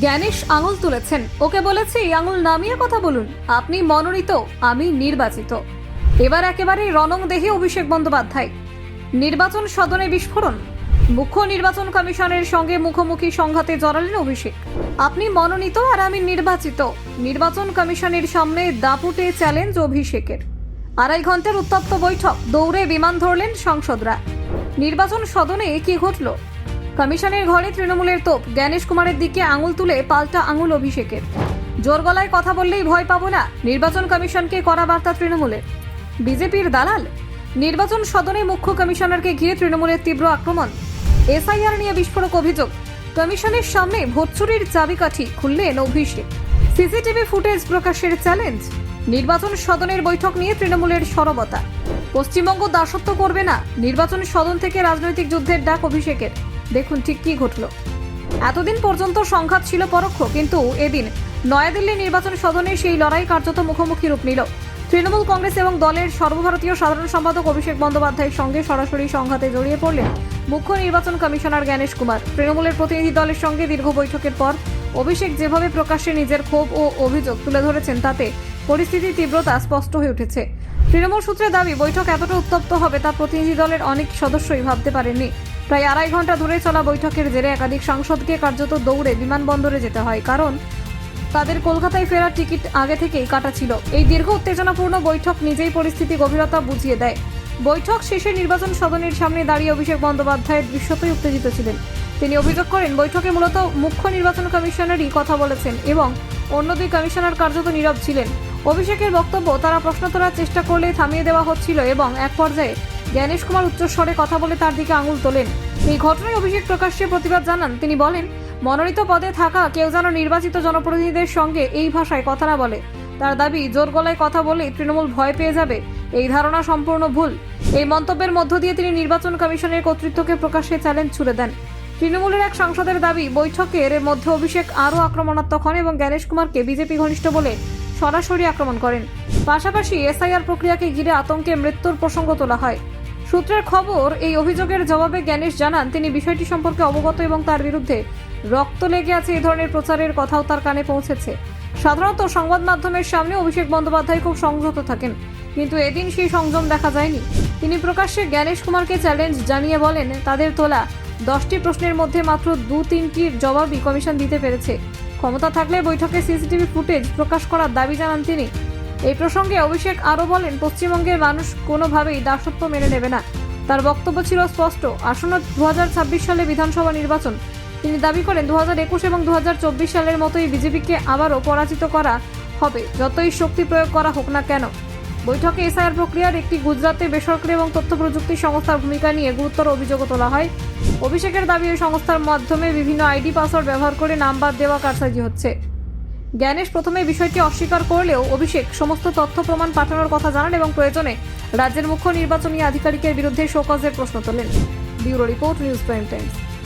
জ্ঞানেশ আঙুল তুলেছেন, ওকে বলেছি আঙুল নামিয়ে কথা বলুন, আপনি মনোনীত, আমি নির্বাচিত। এবার একেবারেই রণংদেহী অভিষেক বন্দ্যোপাধ্যায়। নির্বাচন সদনে বিস্ফোরণ, মুখ্য নির্বাচন কমিশনের সঙ্গে মুখোমুখি সংঘাতে জড়ালেন অভিষেক। আপনি মনোনীত আর আমি নির্বাচিত, নির্বাচন কমিশনের সামনে দাপুটে চ্যালেঞ্জ অভিষেকের। 2.5 ঘন্টার উত্তপ্ত বৈঠক, দৌড়ে বিমান ধরলেন সাংসদরা। নির্বাচন সদনে কি ঘটল? কমিশনের ঘরে তৃণমূলের তোপ, জ্ঞানেশ কুমারের দিকে আঙুল তুলে পাল্টা আঙুল অভিষেকের। জোর গলায় কথা বললেই ভয় পাবো না, নির্বাচন কমিশনকে করা বার্তা তৃণমূলের। বিজেপির দালাল, নির্বাচন সদনে মুখ্য কমিশনারকে ঘিরে তৃণমূলের তীব্র আক্রমণ। এসআইআর নিয়ে বিস্ফোরক অভিযোগ, কমিশনের সামনে ভোট চুরির চাবিকাঠি খুললেন অভিষেক। সিসিটিভি ফুটেজ প্রকাশের চ্যালেঞ্জ। নির্বাচন সদনের বৈঠক নিয়ে তৃণমূলের সরবতা। পশ্চিমবঙ্গ দাসত্ব করবে না, নির্বাচন সদন থেকে রাজনৈতিক যুদ্ধের ডাক অভিষেকের। দেখুন ঠিক কি ঘটল। এতদিন পর্যন্ত সংঘাত ছিল পরোক্ষ, কিন্তু এদিন নয়াদিল্লি নির্বাচন সদনে সেই লড়াই কার্যত মুখোমুখি রূপ নিল। তৃণমূল কংগ্রেস এবং দলের সর্বভারতীয় সাধারণ সম্পাদক অভিষেক বন্দ্যোপাধ্যায়ের সঙ্গে সরাসরি সংঘাতে জড়িয়ে পড়লেন মুখ্য নির্বাচন কমিশনার জ্ঞানেশ কুমার। তৃণমূলের প্রতিনিধি দলের সঙ্গে দীর্ঘ বৈঠকের পর অভিষেক যেভাবে প্রকাশ্যে নিজের ক্ষোভ ও অভিযোগ তুলে ধরেছেন, তাতে পরিস্থিতির তীব্রতা স্পষ্ট হয়ে উঠেছে। তৃণমূল সূত্রে দাবি, বৈঠক এতটা উত্তপ্ত হবে তা প্রতিনিধি দলের অনেক সদস্যই ভাবতে পারেননি। প্রায় 2.5 ঘন্টা ধরে চলা বৈঠকের জেরে একাধিক সাংসদকে কার্যত দৌড়ে বিমানবন্দরে যেতে হয়, কারণ তাদের কলকাতায় ফেরার টিকিট আগে থেকেই কাটা ছিল। এই দীর্ঘ উত্তেজনাপূর্ণ বৈঠক নিজেই পরিস্থিতি গভীরতা বুঝিয়ে দেয়। বৈঠক শেষে নির্বাচন সদনের সামনে দাঁড়িয়ে অভিষেক বন্দ্যোপাধ্যায় দৃশ্যতই উত্তেজিত ছিলেন। তিনি অভিযোগ করেন, বৈঠকে মূলত মুখ্য নির্বাচন কমিশনারই কথা বলেছেন এবং অন্য 2 কমিশনার কার্যত নীরব ছিলেন। অভিষেকের বক্তব্য, তারা প্রশ্ন তোলার চেষ্টা করলে থামিয়ে দেওয়া হচ্ছিল এবং এক পর্যায়ে জ্ঞানেশ কুমার উচ্চস্বরে কথা বলে তার দিকে আঙুল তোলেন। এই ঘটনায় অভিষেক প্রকাশ্যে প্রতিবাদ জানান। তিনি বলেন, মনোনীত পদে থাকা কেউ যেন নির্বাচিত জনপ্রতিনিধিদের সঙ্গে এই ভাষায় কথা না বলে। তার দাবি, জোর গলায় কথা বলে তৃণমূল ভয় পেয়ে যাবে, এই ধারণা সম্পূর্ণ ভুল। এই মন্তব্যের মধ্য দিয়ে তিনি নির্বাচন কমিশনের কর্তৃত্বকে প্রকাশ্যে চ্যালেঞ্জ ছুড়ে দেন। তৃণমূলের এক সাংসদের দাবি, বৈঠকের মধ্যে অভিষেক আরও আক্রমণাত্মক হন এবং জ্ঞানেশ কুমারকে বিজেপি ঘনিষ্ঠ বলে সরাসরি আক্রমণ করেন। পাশাপাশি এসআইআর প্রক্রিয়াকে ঘিরে আতঙ্কে মৃত্যুর প্রসঙ্গ তোলা হয়। সূত্রের খবর, এই অভিযোগের জবাবে জ্ঞানেশ জানান, তিনি বিষয়টি সম্পর্কে অবগত এবং তার বিরুদ্ধে রক্ত লেগে আছে এই ধরনের প্রচারের কথাও তার কানে পৌঁছেছে। সাধারণত সংবাদ মাধ্যমের সামনে অভিষেক বন্দ্যোপাধ্যায় খুব সংযত থাকেন, কিন্তু এদিন সেই সংযম দেখা যায়নি। তিনি প্রকাশ্যে জ্ঞানেশ কুমারকে চ্যালেঞ্জ জানিয়ে বলেন, তাদের তোলা 10টি প্রশ্নের মধ্যে মাত্র 2-3টির জবাবই কমিশন দিতে পেরেছে। ক্ষমতা থাকলে বৈঠকে সিসিটিভি ফুটেজ প্রকাশ করার দাবি জানান তিনি। এই প্রসঙ্গে অভিষেক আরও বলেন, পশ্চিমবঙ্গের মানুষ কোনোভাবেই দাসত্ব মেনে নেবে না। তার বক্তব্য ছিল স্পষ্ট, আসন্ন 2026 সালে বিধানসভা নির্বাচন। তিনি দাবি করেন, 2021 এবং 2024 সালের মতোই বিজেপিকে আবারও পরাজিত করা হবে, যতই শক্তি প্রয়োগ করা হোক না কেন। বৈঠকে এসআইআর প্রক্রিয়ার একটি গুজরাটের বেসরকারি এবং তথ্য প্রযুক্তি সংস্থার ভূমিকা নিয়ে গুরুতর অভিযোগও তোলা হয়। অভিষেকের দাবি, ওই সংস্থার মাধ্যমে বিভিন্ন আইডি পাসওয়ার্ড ব্যবহার করে নাম্বার দেওয়া কারসাজি হচ্ছে। জ্ঞানেশ প্রথমে বিষয়টি অস্বীকার করলেও অভিষেক সমস্ত তথ্য প্রমাণ পাঠানোর কথা জানান এবং প্রয়োজনে রাজ্যের মুখ্য নির্বাচনী আধিকারিকের বিরুদ্ধে শোকজের প্রশ্ন তোলেন। Bureau report, news prime Times.